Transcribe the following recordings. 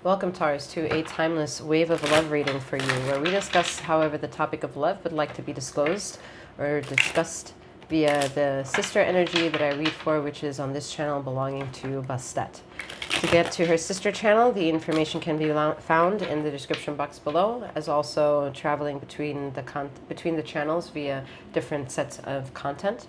Welcome, Taurus, to a timeless wave of love reading for you, where we discuss however the topic of love would like to be disclosed or discussed via the sister energy that I read for, which is on this channel belonging to Bastet. To get to her sister channel, the information can be found in the description box below, as also traveling between the channels via different sets of content.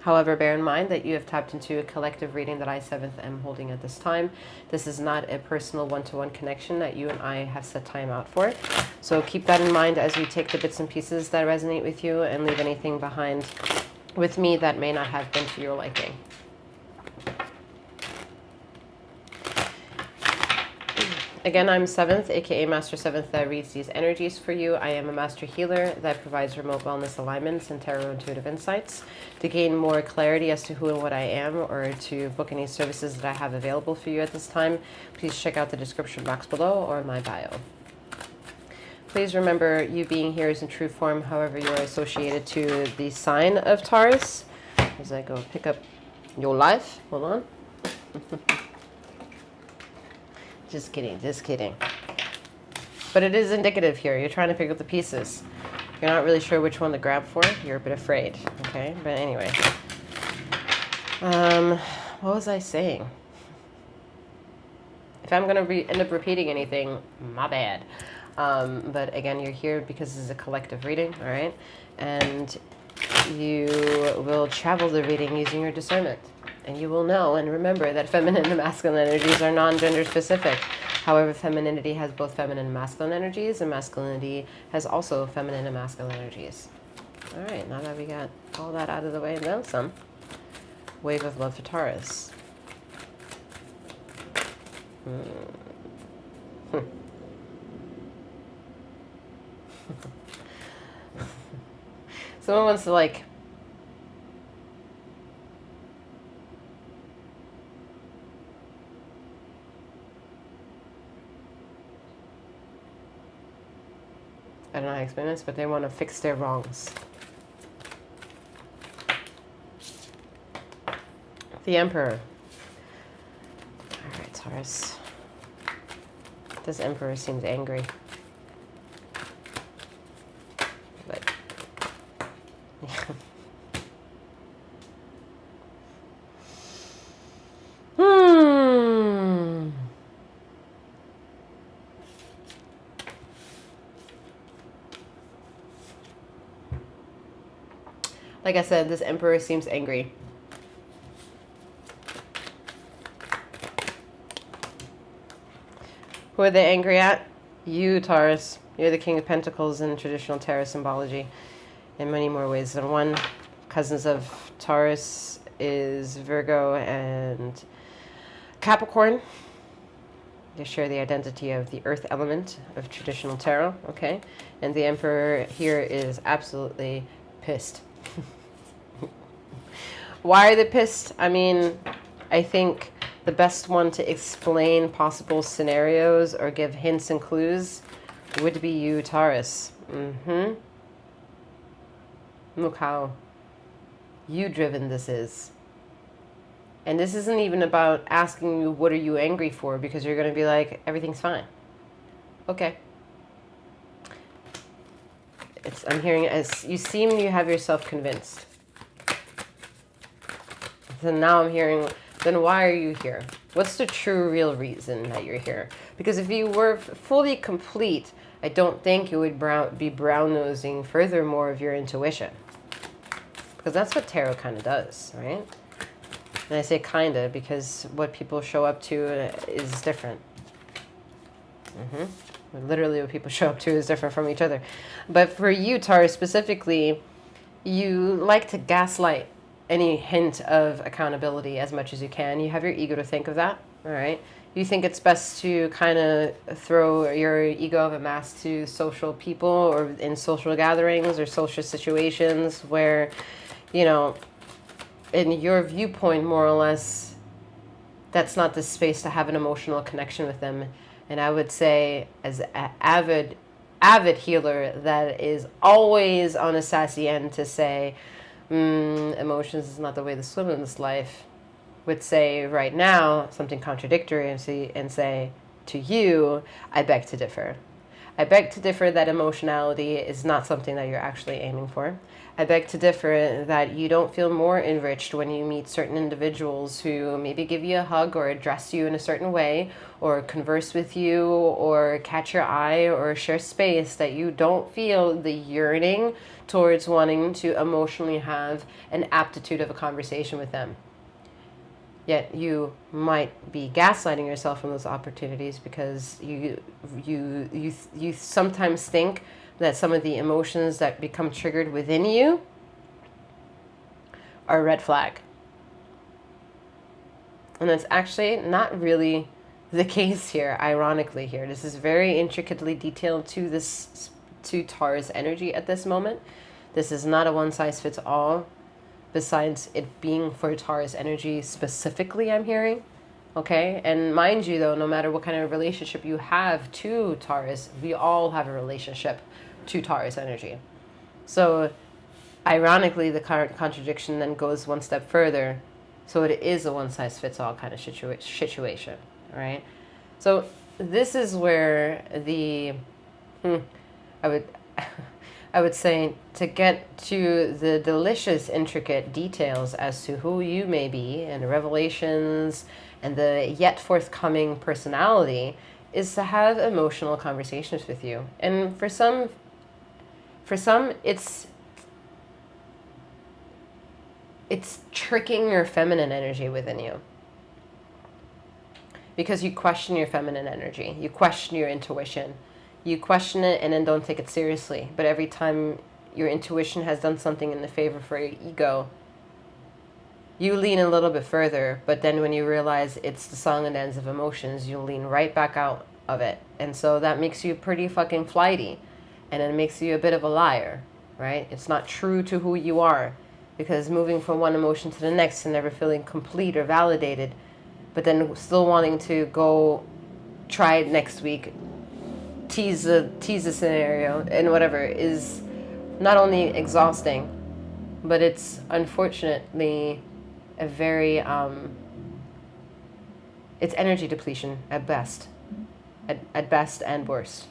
However, bear in mind that you have tapped into a collective reading that I, 7th, am holding at this time. This is not a personal one-to-one connection that you and I have set time out for. So keep that in mind as we take the bits and pieces that resonate with you and leave anything behind with me that may not have been to your liking. Again, I'm 7th, aka Master 7th, that reads these energies for you. I am a master healer that provides remote wellness alignments and tarot intuitive insights. To gain more clarity as to who and what I am, or to book any services that I have available for you at this time, please check out the description box below or my bio. Please remember, you being here is in true form, however you are associated to the sign of Taurus. As I go pick up your life. Hold on. Just kidding, just kidding. But it is indicative here. You're trying to pick up the pieces. You're not really sure which one to grab for. You're a bit afraid, okay? But anyway. What was I saying? If I'm going to end up repeating anything, my bad. But again, you're here because this is a collective reading, all right? And you will travel the reading using your discernment. And you will know and remember that feminine and masculine energies are non-gender specific. However, femininity has both feminine and masculine energies, and masculinity has also feminine and masculine energies. All right, now that we got all that out of the way and then some, wave of love for Taurus. Someone wants to like I don't know how to explain this, but they want to fix their wrongs. The Emperor. All right, Taurus. This Emperor seems angry. But like I said, this Emperor seems angry. Who are they angry at? You, Taurus. You're the King of Pentacles in traditional tarot symbology in many more ways than one. Cousins of Taurus is Virgo and Capricorn. They share the identity of the earth element of traditional tarot, okay? And the Emperor here is absolutely pissed. Why are they pissed? I mean, I think the best one to explain possible scenarios or give hints and clues would be you, Taurus. Look how you-driven this is. And this isn't even about asking you, what are you angry for? Because you're going to be like, everything's fine. Okay. I'm hearing, as you seem you have yourself convinced. So now I'm hearing, then why are you here? What's the true, real reason that you're here? Because if you were fully complete, I don't think you would be brown-nosing furthermore of your intuition. Because that's what tarot kind of does, right? And I say kind of because what people show up to is different. Literally what people show up to is different from each other. But for you, Taurus, specifically, you like to gaslight any hint of accountability as much as you can. You have your ego to think of that, all right? You think it's best to kind of throw your ego of a mask to social people or in social gatherings or social situations where, you know, in your viewpoint, more or less, that's not the space to have an emotional connection with them. And I would say, as an avid healer that is always on a sassy end to say, emotions is not the way to swim in this life, would say right now something contradictory and say, to you, I beg to differ. I beg to differ that emotionality is not something that you're actually aiming for. I beg to differ that you don't feel more enriched when you meet certain individuals who maybe give you a hug or address you in a certain way or converse with you or catch your eye or share space, that you don't feel the yearning towards wanting to emotionally have an aptitude of a conversation with them. Yet you might be gaslighting yourself from those opportunities because you sometimes think that some of the emotions that become triggered within you are a red flag. And that's actually not really the case here, ironically here. This is very intricately detailed to Taurus energy at this moment. This is not a one-size-fits-all, besides it being for Taurus energy specifically, I'm hearing. Okay? And mind you, though, no matter what kind of relationship you have to Taurus, we all have a relationship to Taurus energy. So, ironically, the contradiction then goes one step further. So it is a one-size-fits-all kind of situation, right? So this is where I would say, to get to the delicious, intricate details as to who you may be and the revelations and the yet forthcoming personality, is to have emotional conversations with you. And for some it's tricking your feminine energy within you. Because you question your feminine energy. You question your intuition. You question it and then don't take it seriously. But every time your intuition has done something in the favor for your ego, you lean a little bit further. But then when you realize it's the song and dance of emotions, you lean right back out of it. And so that makes you pretty fucking flighty. And it makes you a bit of a liar, right? It's not true to who you are. Because moving from one emotion to the next and never feeling complete or validated, but then still wanting to go try it next week, tease the scenario and whatever, is not only exhausting, but it's unfortunately a very it's energy depletion at best, at best and worst.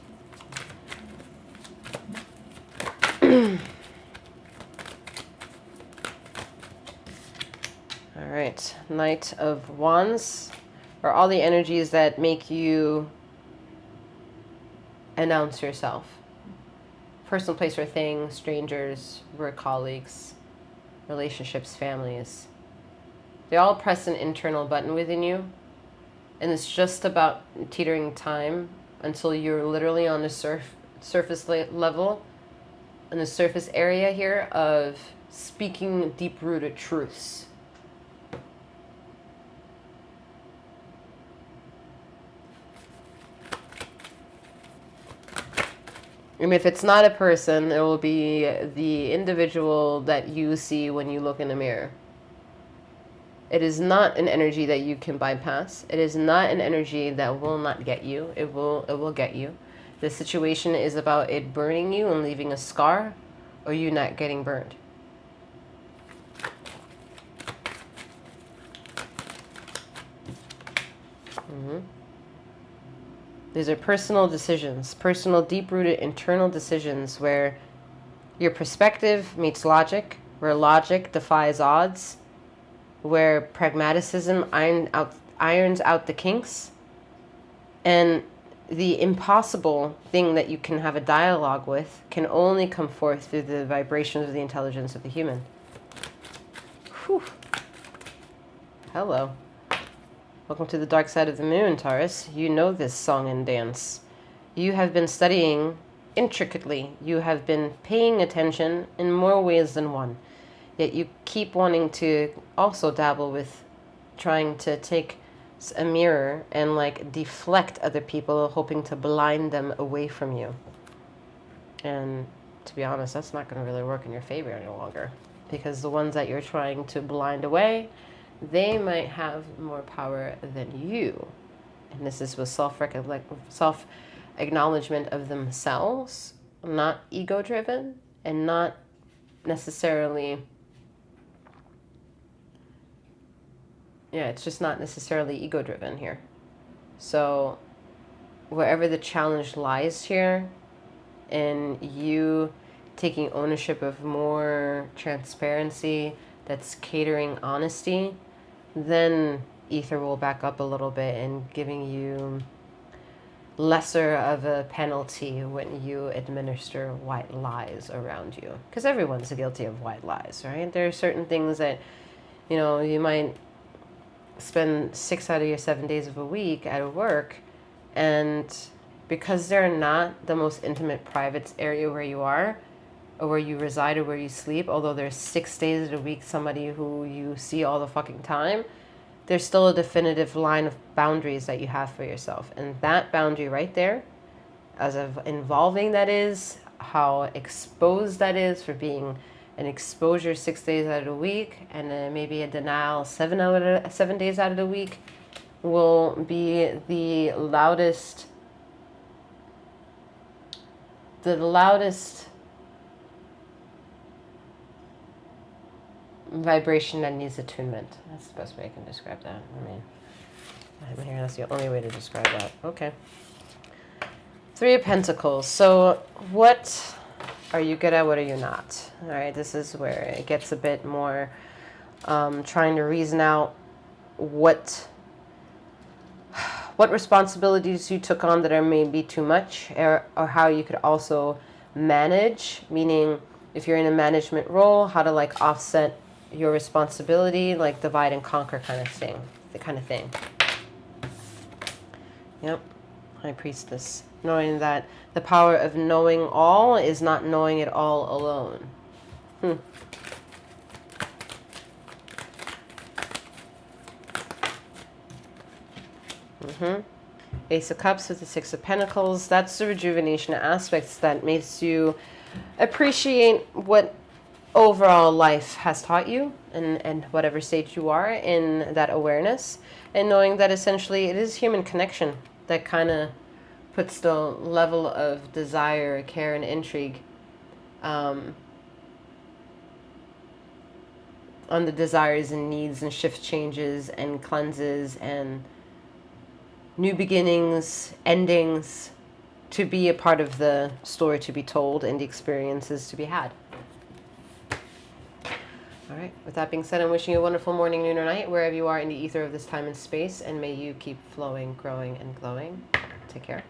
All right, Knight of Wands are all the energies that make you announce yourself. Person, place, or thing, strangers, work colleagues, relationships, families. They all press an internal button within you, and it's just about teetering time until you're literally on the surface level, in the surface area here of speaking deep-rooted truths. And if it's not a person, it will be the individual that you see when you look in the mirror. It is not an energy that you can bypass. It is not an energy that will not get you. It will get you. The situation is about it burning you and leaving a scar, or you not getting burned. These are personal decisions, personal, deep-rooted, internal decisions where your perspective meets logic, where logic defies odds, where pragmaticism irons out the kinks, and the impossible thing that you can have a dialogue with can only come forth through the vibrations of the intelligence of the human. Whew. Hello. Welcome to the dark side of the moon, Taurus. You know this song and dance. You have been studying intricately. You have been paying attention in more ways than one. Yet you keep wanting to also dabble with trying to take a mirror and like deflect other people, hoping to blind them away from you. And to be honest, that's not going to really work in your favor any longer. Because the ones that you're trying to blind away, they might have more power than you. And this is with self-acknowledgement of themselves, not ego-driven, and not necessarily... Yeah, it's just not necessarily ego-driven here. So wherever the challenge lies here, and you taking ownership of more transparency that's catering honesty, then ether will back up a little bit and giving you lesser of a penalty when you administer white lies around you. Because everyone's guilty of white lies, right? There are certain things that, you know, you might spend 6 out of your 7 days of a week at work, and because they're not the most intimate private area where you are, or where you reside, or where you sleep, although there's 6 days of the week somebody who you see all the fucking time, there's still a definitive line of boundaries that you have for yourself. And that boundary right there, as of involving that is, how exposed that is for being an exposure 6 days out of the week, and then maybe a denial 7 days out of the week, will be the loudest vibration that needs attunement. That's the best way I can describe that. I mean, I'm here, that's the only way to describe that. Okay. 3 of Pentacles. So what are you good at? What are you not? All right, this is where it gets a bit more trying to reason out what responsibilities you took on that are maybe too much, or how you could also manage, meaning if you're in a management role, how to like offset your responsibility, like divide and conquer kind of thing, Yep. High Priestess. Knowing that the power of knowing all is not knowing it all alone. Ace of Cups with the 6 of Pentacles. That's the rejuvenation aspects that makes you appreciate what overall life has taught you, and whatever stage you are in that awareness, and knowing that essentially it is human connection that kind of puts the level of desire, care, and intrigue on the desires and needs and shift changes and cleanses and new beginnings, endings, to be a part of the story to be told and the experiences to be had. All right, with that being said, I'm wishing you a wonderful morning, noon, or night, wherever you are in the ether of this time and space, and may you keep flowing, growing, and glowing. Take care.